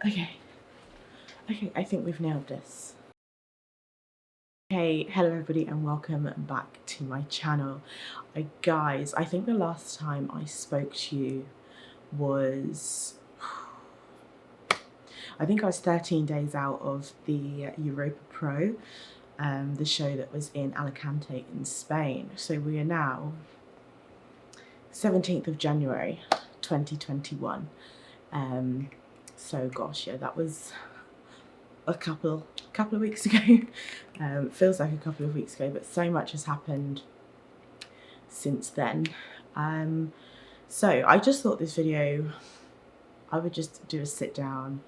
Okay, I think we've nailed this. Hey, hello everybody and welcome back to my channel. Guys, I think the last time I spoke to you was, I think I was 13 days out of the Europa Pro, the show that was in Alicante in Spain. So we are now 17th of January 2021. So gosh, yeah, that was a couple of weeks ago. Feels like a couple of weeks ago, but so much has happened since then. So I just thought this video, I would just do a sit down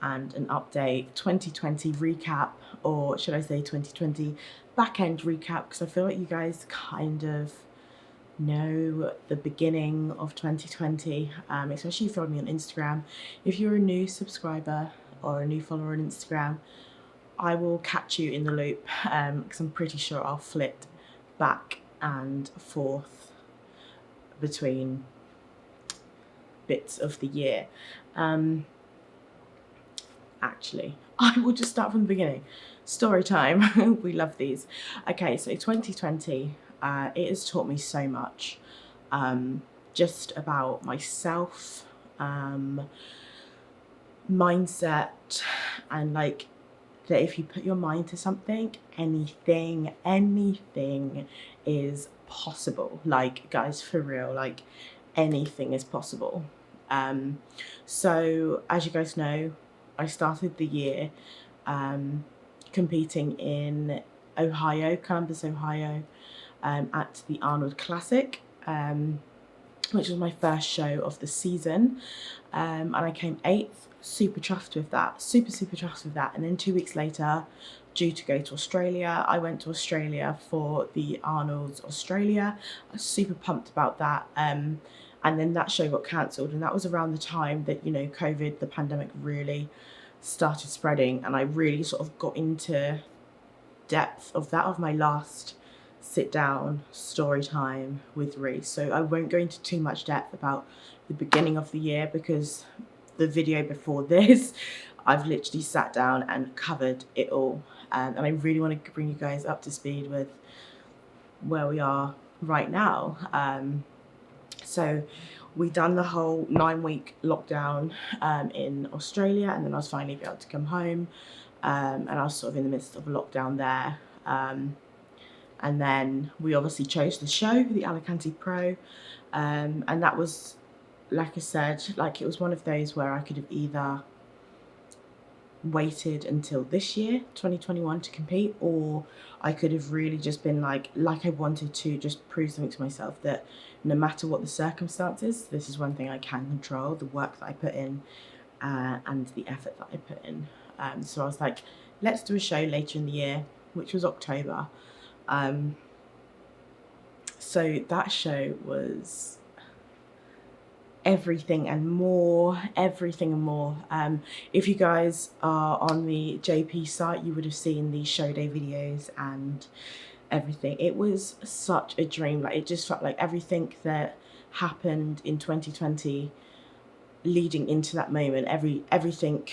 and an update 2020 recap, or should I say 2020 back end recap, because I feel like you guys kind of know the beginning of 2020, especially if you follow me on Instagram. If you're a new subscriber or a new follower on Instagram, I will catch you in the loop, because I'm pretty sure I'll flit back and forth between bits of the year. Actually, I will just start from the beginning. Story time. We love these. Okay, so 2020, it has taught me so much, just about myself, mindset, and like that if you put your mind to something, anything is possible. Like, guys, for real, like anything is possible. So as you guys know, I started the year competing in Ohio, Columbus, Ohio, at the Arnold Classic, which was my first show of the season, and I came 8th. Super chuffed with that, super chuffed with that. And then 2 weeks later, due to go to Australia, I went to Australia for the Arnold's Australia. I was super pumped about that. And then that show got cancelled, and that was around the time that, you know, COVID, the pandemic, really started spreading, and I really sort of got into depth of that, of my last sit down story time with Reese. So I won't go into too much depth about the beginning of the year, because the video before this, I've literally sat down and covered it all, and I really want to bring you guys up to speed with where we are right now. So we done the whole 9-week lockdown in Australia, and then I was finally able to come home, and I was sort of in the midst of a lockdown there. And then we obviously chose the show, the Alicante Pro, and that was, like I said, like it was one of those where I could have either waited until this year, 2021, to compete, or I could have really just been like I wanted to just prove something to myself, that no matter what the circumstances, this is one thing I can control, the work that I put in, and the effort that I put in. So I was like, let's do a show later in the year, which was October. So that show was everything and more. If you guys are on the JP site, you would have seen the show day videos and everything. It was such a dream. Like, it just felt like everything that happened in 2020 leading into that moment, everything,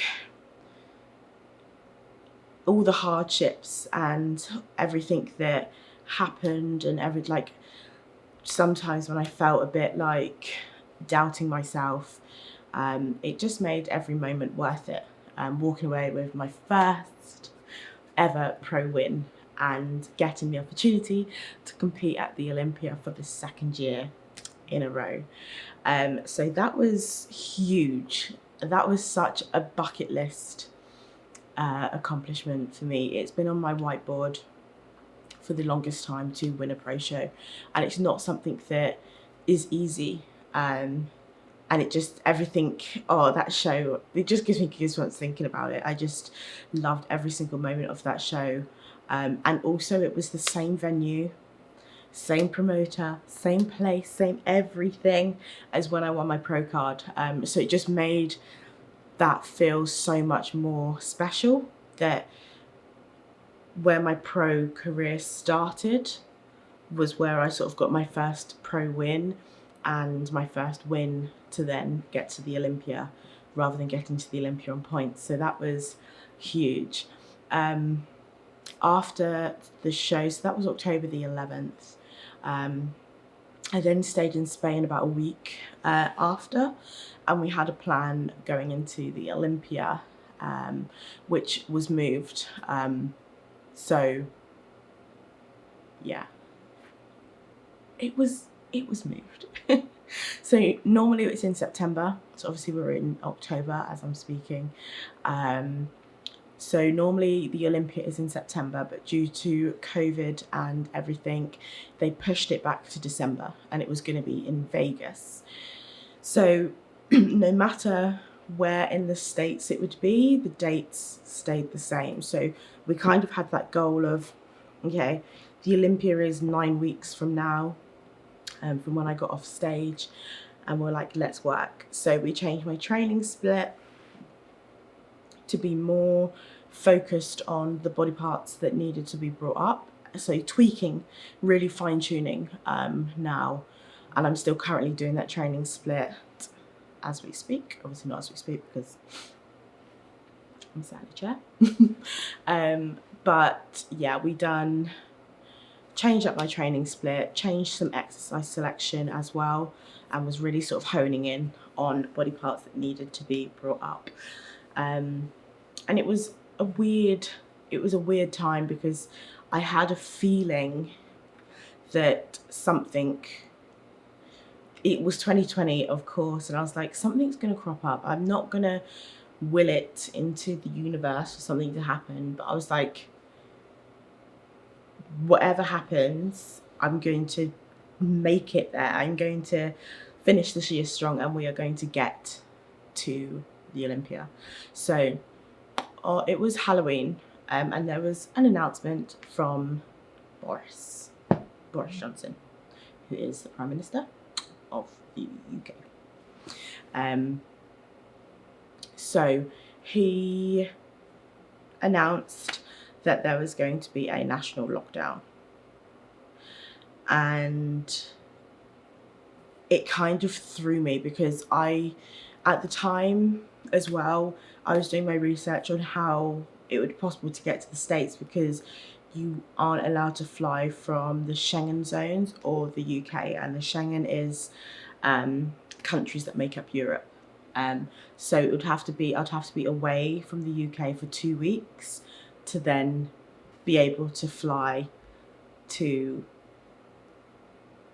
all the hardships and everything that happened, and like sometimes when I felt a bit like doubting myself, it just made every moment worth it. Walking away with my first ever pro win and getting the opportunity to compete at the Olympia for the 2nd year in a row. So that was huge. That was such a bucket list accomplishment for me. It's been on my whiteboard for the longest time to win a pro show, and it's not something that is easy. And it just, everything, oh, that show, it just gives me goosebumps thinking about it. I just loved every single moment of that show. And also it was the same venue, same promoter, same place, same everything as when I won my pro card. So it just made that feel so much more special, that where my pro career started was where I sort of got my first pro win, and my first win to then get to the Olympia rather than getting to the Olympia on points. So that was huge. After the show, so that was October the 11th, I then stayed in Spain about a week after, and we had a plan going into the Olympia, which was moved. So yeah, it was moved. So normally it's in September. So obviously we're in October as I'm speaking. So normally the Olympia is in September, but due to COVID and everything, they pushed it back to December, and it was going to be in Vegas. So no matter where in the States it would be, the dates stayed the same. So we kind of had that goal of, okay, the Olympia is 9 weeks from now, from when I got off stage, and we're like, let's work. So we changed my training split to be more focused on the body parts that needed to be brought up. So tweaking, really fine tuning now. And I'm still currently doing that training split as we speak. Obviously not as we speak because I'm sat in a chair. But yeah, changed up my training split, changed some exercise selection as well, and was really sort of honing in on body parts that needed to be brought up. And it was a weird time because I had a feeling that it was 2020, of course, and I was like, something's going to crop up. I'm not going to will it into the universe for something to happen, but I was like, whatever happens, I'm going to make it there. I'm going to finish this year strong, and we are going to get to the Olympia. So it was Halloween, and there was an announcement from Boris Johnson, who is the Prime Minister of the UK. So he announced that there was going to be a national lockdown, and it kind of threw me because at the time as well, I was doing my research on how it would be possible to get to the States because you aren't allowed to fly from the Schengen zones or the UK, and the Schengen is countries that make up Europe. So I'd have to be away from the UK for 2 weeks to then be able to fly to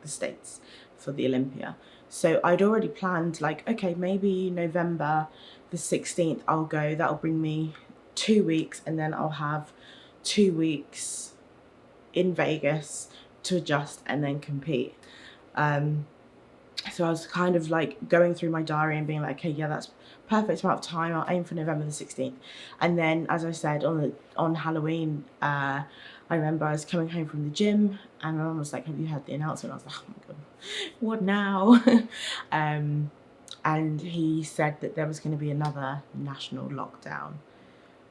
the States for the Olympia. So I'd already planned, like, okay, maybe November the 16th I'll go. That'll bring me 2 weeks, and then I'll have 2 weeks in Vegas to adjust and then compete. So I was kind of like going through my diary and being like, okay, yeah, that's perfect amount of time. I'll aim for November the 16th. And then, as I said, on Halloween, I remember I was coming home from the gym, and my mum was like, have you heard the announcement? I was like, oh my God, what now? And he said that there was going to be another national lockdown.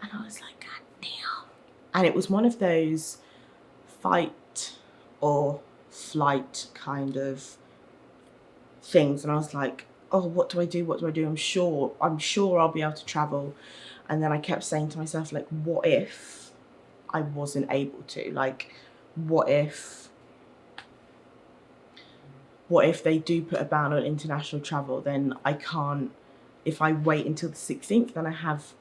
And I was like, God damn. And it was one of those fight or flight kind of things. And I was like, oh, what do I do? What do I do? I'm sure I'll be able to travel. And then I kept saying to myself, like, what if I wasn't able to? Like, what if they do put a ban on international travel? Then I can't, if I wait until the 16th, then I have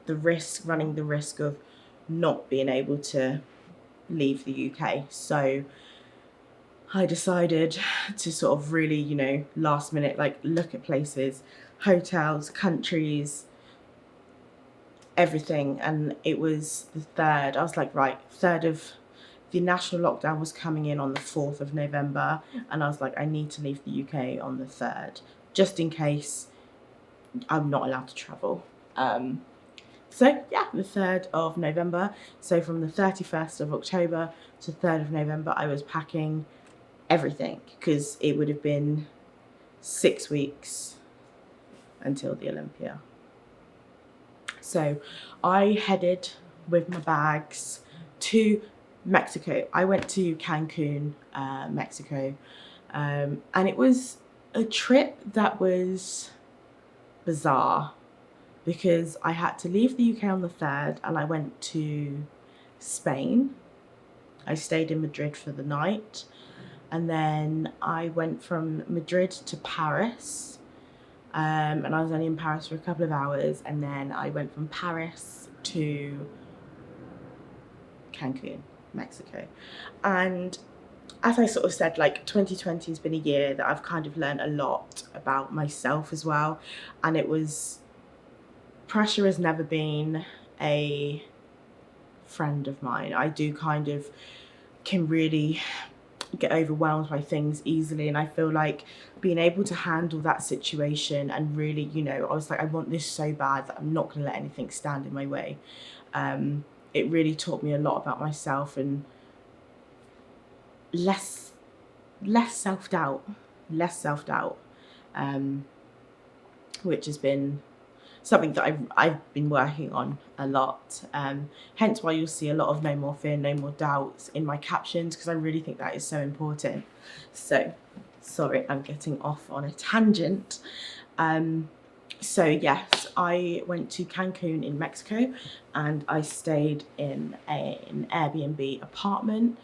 running the risk of not being able to leave the UK. So I decided to sort of really, last minute, like, look at places, hotels, countries, everything. And it was the 3rd. I was like, right, the national lockdown was coming in on the 4th of November. And I was like, I need to leave the UK on the 3rd, just in case I'm not allowed to travel. So yeah, the 3rd of November. So from the 31st of October to 3rd of November, I was packing everything because it would have been 6 weeks until the Olympia. So I headed with my bags to Mexico. I went to Cancun, Mexico, and it was a trip that was bizarre because I had to leave the UK on the 3rd and I went to Spain. I stayed in Madrid for the night, and then I went from Madrid to Paris, and I was only in Paris for a couple of hours, and then I went from Paris to Cancun, Mexico. And as I sort of said, like 2020 has been a year that I've kind of learned a lot about myself as well, and pressure has never been a friend of mine. I do kind of can really get overwhelmed by things easily, and I feel like being able to handle that situation and really, you know, I was like, I want this so bad that I'm not going to let anything stand in my way. It really taught me a lot about myself, and less self-doubt, which has been something that I've been working on a lot. Hence why you'll see a lot of no more fear, no more doubts in my captions, because I really think that is so important. So, sorry, I'm getting off on a tangent. So yes, I went to Cancun in Mexico, and I stayed in an Airbnb apartment,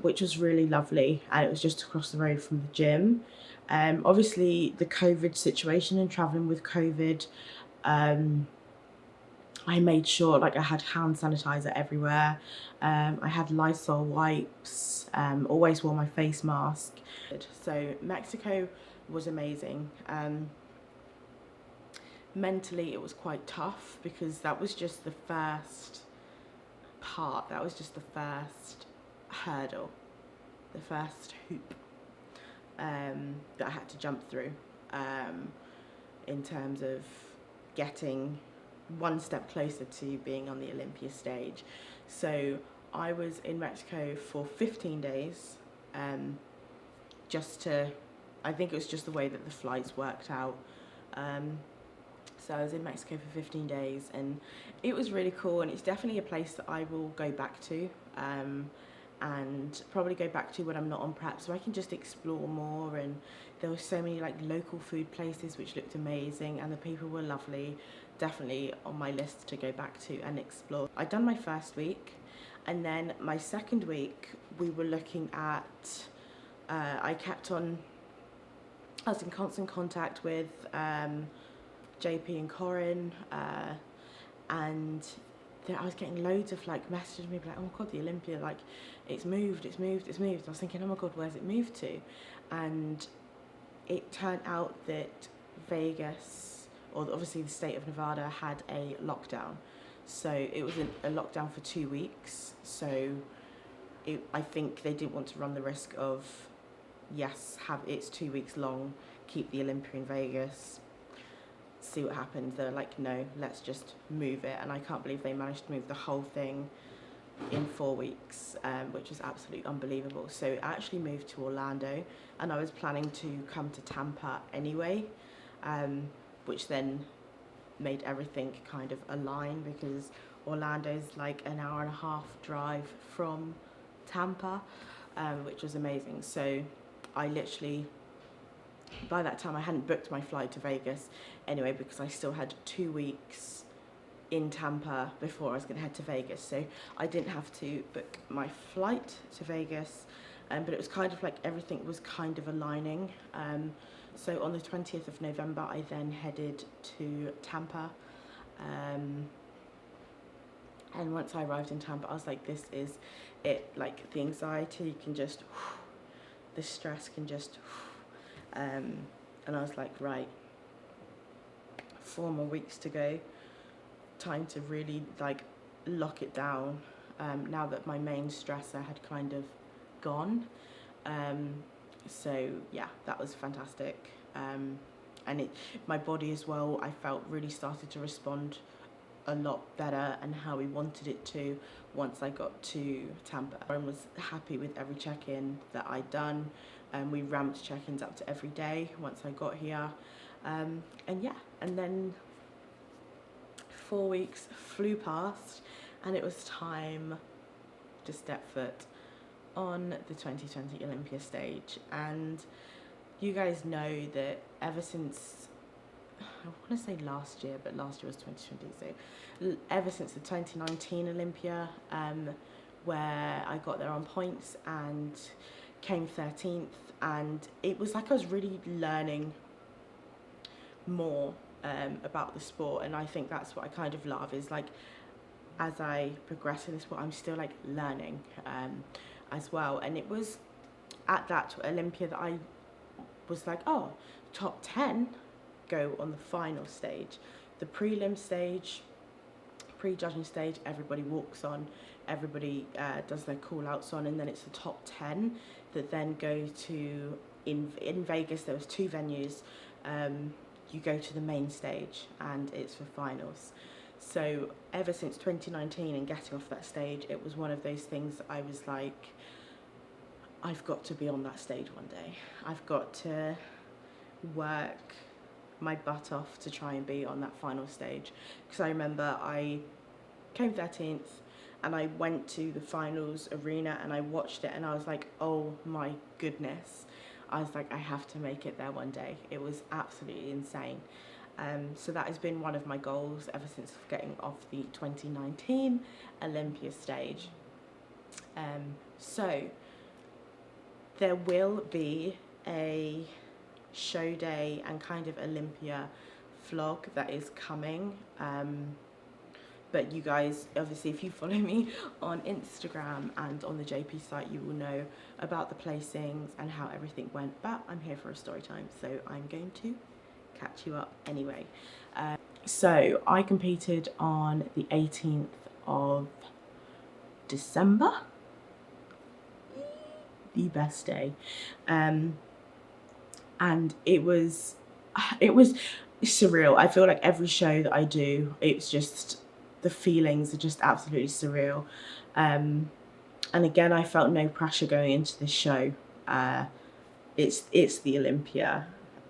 which was really lovely, and it was just across the road from the gym. Obviously, the COVID situation and traveling with COVID, I made sure like I had hand sanitizer everywhere. I had Lysol wipes, always wore my face mask. So Mexico was amazing. Mentally it was quite tough because that was just the first part, that was just the first hurdle, the first hoop that I had to jump through in terms of getting one step closer to being on the Olympia stage. So I was in Mexico for 15 days, I think it was just the way that the flights worked out. So I was in Mexico for 15 days, and it was really cool, and it's definitely a place that I will go back to, and probably go back to when I'm not on prep, so I can just explore more. And there were so many like local food places which looked amazing, and the people were lovely. Definitely on my list to go back to and explore. I'd done my first week, and then my second week we were looking at, I was in constant contact with JP and Corin, and I was getting loads of like messages me like, oh my god, the Olympia, like it's moved. I was thinking, oh my god, where's it moved to? And it turned out that Vegas, or obviously the state of Nevada, had a lockdown. So it was a lockdown for 2 weeks. So I think they didn't want to run the risk of, yes, it's 2 weeks long, keep the Olympia in Vegas, see what happens. They're like, no, let's just move it. And I can't believe they managed to move the whole thing in 4 weeks, which was absolutely unbelievable. So it actually moved to Orlando, and I was planning to come to Tampa anyway, which then made everything kind of align, because Orlando's like an hour and a half drive from Tampa, which was amazing. So I literally, by that time I hadn't booked my flight to Vegas anyway, because I still had 2 weeks in Tampa before I was going to head to Vegas. So I didn't have to book my flight to Vegas, but it was kind of like everything was kind of aligning. So on the 20th of November, I then headed to Tampa. And once I arrived in Tampa, I was like, this is it. Like, the anxiety can just, the stress can just, and I was like, right, 4 more weeks to go. Time to really like lock it down, now that my main stressor had kind of gone. So yeah, that was fantastic. And my body as well, I felt really started to respond a lot better and how we wanted it to once I got to Tampa. I was happy with every check-in that I'd done, and we ramped check-ins up to every day once I got here. And yeah, and then 4 weeks flew past, and it was time to step foot on the 2020 Olympia stage. And you guys know that ever since want to say last year, but last year was 2020. So ever since the 2019 Olympia, where I got there on points and came 13th, and it was like I was really learning more about the sport, and I think that's what I kind of love, is like as I progress in the sport, I'm still like learning as well. And it was at that Olympia that I was like, oh, top 10 go on the final stage. The prelim stage, pre-judging stage, everybody walks on, everybody does their call outs on, and then it's the top 10 that then go to, in Vegas there was 2 venues, you go to the main stage and it's for finals. So ever since 2019 and getting off that stage, it was one of those things that I was like, I've got to be on that stage one day. I've got to work my butt off to try and be on that final stage. Because I remember I came 13th and I went to the finals arena and I watched it and I was like, oh my goodness. I was like, I have to make it there one day. It was absolutely insane. So that has been one of my goals ever since getting off the 2019 Olympia stage. So there will be a show day and kind of Olympia vlog that is coming. But you guys, obviously, if you follow me on Instagram and on the JP site, you will know about the placings and how everything went. But I'm here for a story time, so I'm going to catch you up anyway. So I competed on the 18th of December. The best day. And it was surreal. I feel like every show that I do, it's just, the feelings are just absolutely surreal. And again, I felt no pressure going into this show. It's the Olympia.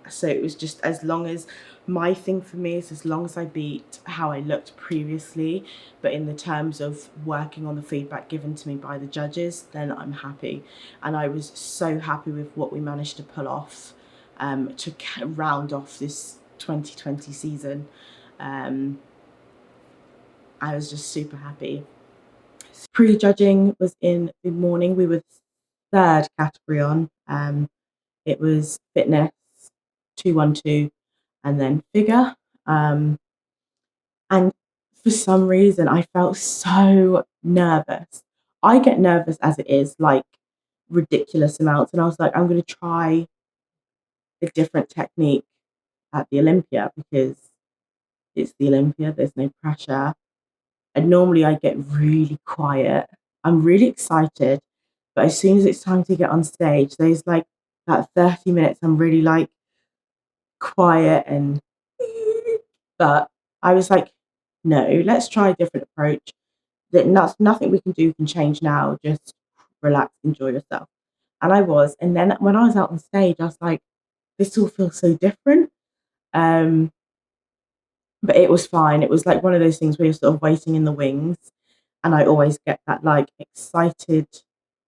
So it was just, as long as, my thing for me is as long as I beat how I looked previously, but in the terms of working on the feedback given to me by the judges, then I'm happy. And I was so happy with what we managed to pull off to round off this 2020 season. I was just super happy. Pre-judging was in the morning. We were third category on. It was fitness, 212, and then figure. And for some reason, I felt so nervous. I get nervous as it is, like ridiculous amounts. And I was like, I'm going to try a different technique at the Olympia because it's the Olympia, there's no pressure. And normally I get really quiet. I'm really excited, but as soon as it's time to get on stage, there's like that 30 minutes I'm really like quiet and but I was like, no, let's try a different approach. That nothing we can do can change now. Just relax, enjoy yourself. And I was. And then when I was out on stage, I was like, this all feels so different. But it was fine. It was like one of those things where you're sort of waiting in the wings. And I always get that like excited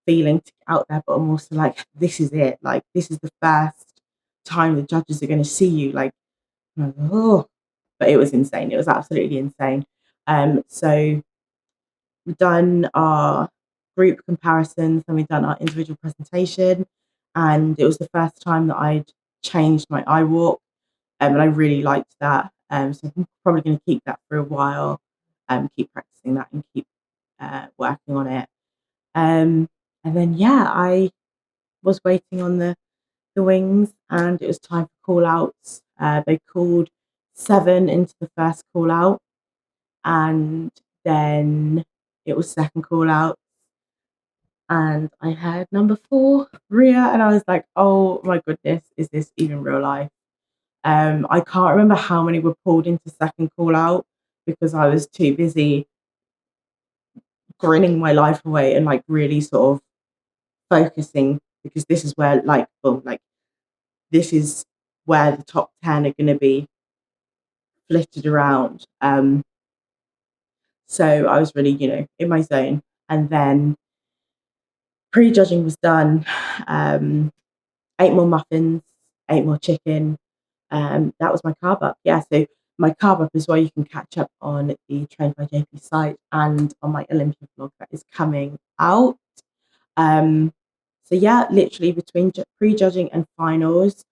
feeling to get out there, but I'm also like, this is it. Like, this is the first time the judges are going to see you. Like, oh, but it was insane. It was absolutely insane. So we've done our group comparisons and we've done our individual presentation. And it was the first time that I'd changed my eye walk. And I really liked that. So I'm probably going to keep that for a while, keep practicing that and keep working on it. And then, yeah, I was waiting on the wings and it was time for call outs. They called 7 into the first call out and then it was second call out and I heard number 4, Ria, and I was like, oh my goodness, is this even real life? I can't remember how many were pulled into second call out because I was too busy grinning my life away and like really sort of focusing because this is where like, boom, like this is where the top 10 are going to be flitted around. So I was really, in my zone. And then pre-judging was done. 8 more muffins, 8 more chicken, That was my carb up. Yeah, so my carb up is where you can catch up on the Trained by JP site and on my Olympia vlog that is coming out. Um, so yeah, literally between pre-judging and finals,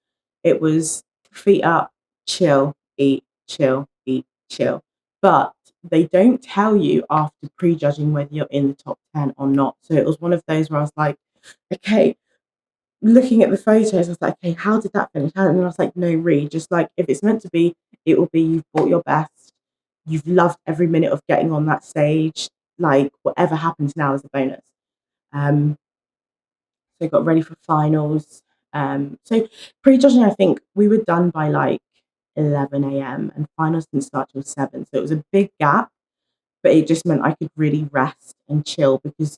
it was feet up, chill, eat, chill, eat, chill. But they don't tell you after pre-judging whether you're in the top 10 or not. So it was one of those where I was like, okay, looking at the photos, I was like, okay, how did that finish? And I was like, no, Reed, just like if it's meant to be, it will be. You've bought your best. You've loved every minute of getting on that stage. Like whatever happens now is a bonus. Um, so got ready for finals. So pre-judging, I think we were done by like 11 a.m. and finals didn't start till 7. So it was a big gap, but it just meant I could really rest and chill because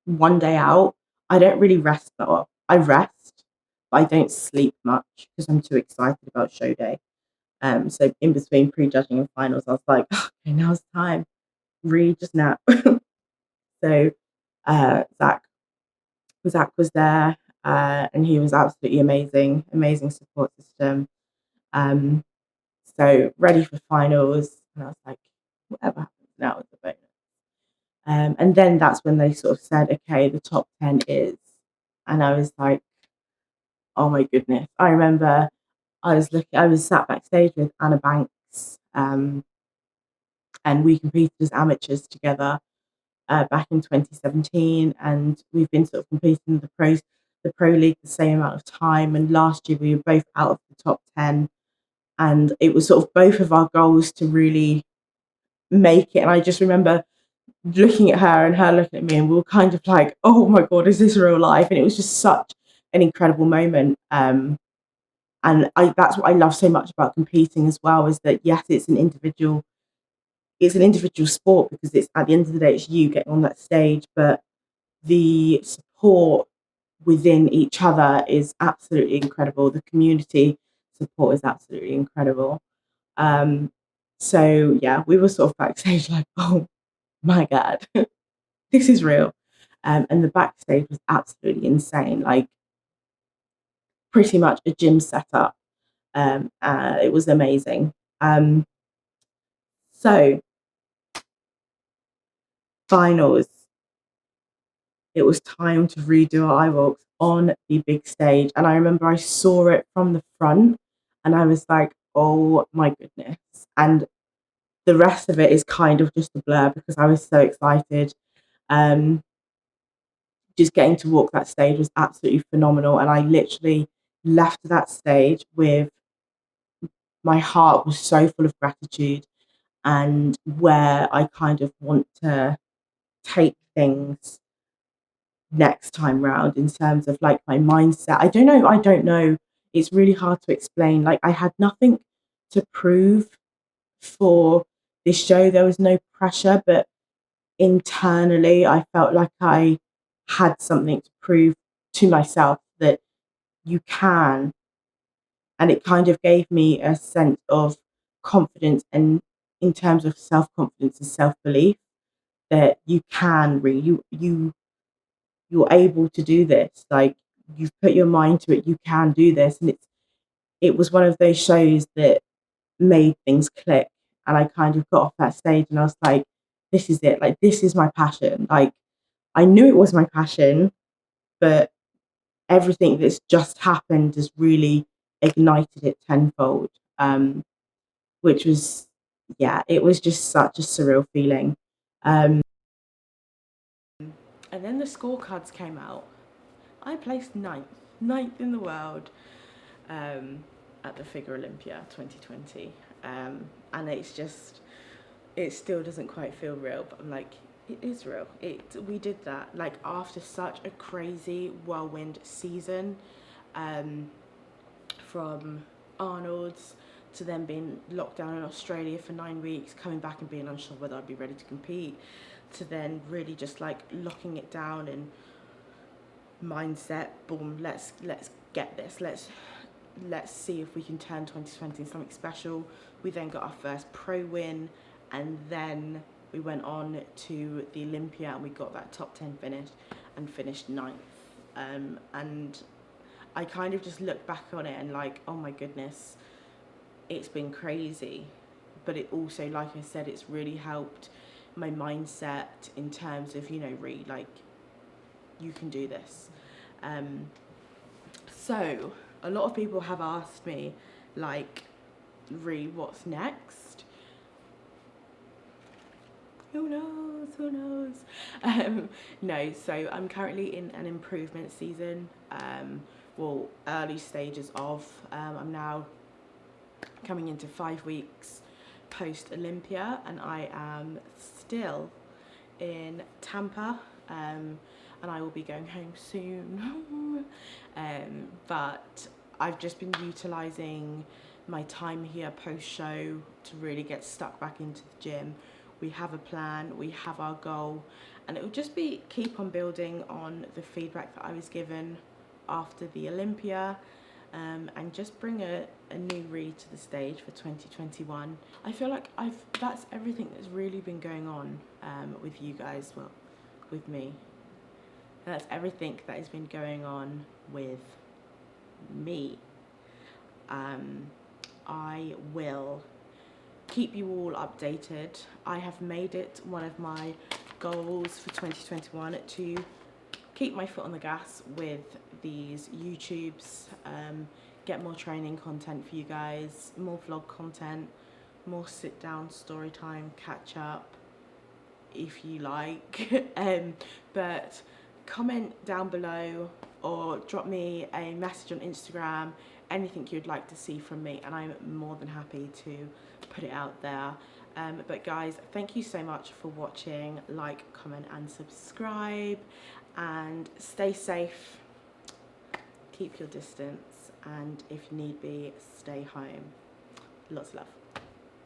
one day out, I don't really rest that well. I rest, but I don't sleep much because I'm too excited about show day. So in between pre-judging and finals, I was like, okay, now's the time. Read just nap. So Zach was there, and he was absolutely amazing, amazing support system. Um, so ready for finals, and I was like, whatever happens now is the bonus. And then that's when they sort of said, okay, the top 10 is, and I was like, oh my goodness. I remember I was sat backstage with Anna Banks, and we competed as amateurs together back in 2017, and we've been sort of competing the pro league the same amount of time. And last year we were both out of the top 10, and it was sort of both of our goals to really make it. And I just remember looking at her and her looking at me, and we were kind of like, oh my god, is this real life? And it was just such an incredible moment. And that's what I love so much about competing as well, is that yes, it's an individual sport because it's at the end of the day it's you getting on that stage, but the support within each other is absolutely incredible. The community support is absolutely incredible. Um, so yeah, we were sort of backstage like, oh my god, this is real. And the backstage was absolutely insane, like pretty much a gym setup. It was amazing. So finals, it was time to redo our eye walks on the big stage. And I remember I saw it from the front and I was like, oh my goodness. And the rest of it is kind of just a blur because I was so excited. Um, just getting to walk that stage was absolutely phenomenal. And I literally left that stage with my heart was so full of gratitude and where I kind of want to take things next time round in terms of like my mindset. I don't know. It's really hard to explain. Like I had nothing to prove for this show. There was no pressure, but internally I felt like I had something to prove to myself that you can. And it kind of gave me a sense of confidence and in terms of self-confidence and self-belief that you can really you're able to do this. Like you've put your mind to it, you can do this. And it was one of those shows that made things click. And I kind of got off that stage and I was like, this is it. Like this is my passion. Like I knew it was my passion, but everything that's just happened has really ignited it tenfold. Which was yeah, it was just such a surreal feeling. Um, and then the scorecards came out. I placed ninth in the world at the Figure Olympia 2020. And it still doesn't quite feel real, but I'm like, it is real. We did that like after such a crazy whirlwind season, from Arnold's to then being locked down in Australia for 9 weeks, coming back and being unsure whether I'd be ready to compete, to then really just like locking it down and mindset, boom, let's get this, let's see if we can turn 2020 into something special. We then got our first pro win, and then we went on to the Olympia and we got that top 10 finish and finished 9th. And I kind of just look back on it and like, oh my goodness, it's been crazy, but it also, like I said, it's really helped my mindset in terms of, you know, really like, you can do this. So a lot of people have asked me, like, really, what's next? Who knows, who knows? No, so I'm currently in an improvement season, well, early stages of, I'm now coming into 5 weeks post-Olympia, and I am still in Tampa, and I will be going home soon. But I've just been utilising my time here post-show to really get stuck back into the gym. We have a plan, we have our goal, and it will just be keep on building on the feedback that I was given after the Olympia, and just bring a new read to the stage for 2021. I feel like that's everything that's really been going on with you guys, well, with me. That's everything that has been going on with me. I will keep you all updated. I have made it one of my goals for 2021 to keep my foot on the gas with these YouTubes, get more training content for you guys, more vlog content, more sit down story time, catch up if you like. But comment down below or drop me a message on Instagram, anything you'd like to see from me, and I'm more than happy to put it out there. But guys, thank you so much for watching. Like, comment and subscribe, and stay safe, keep your distance, and if need be, stay home. Lots of love.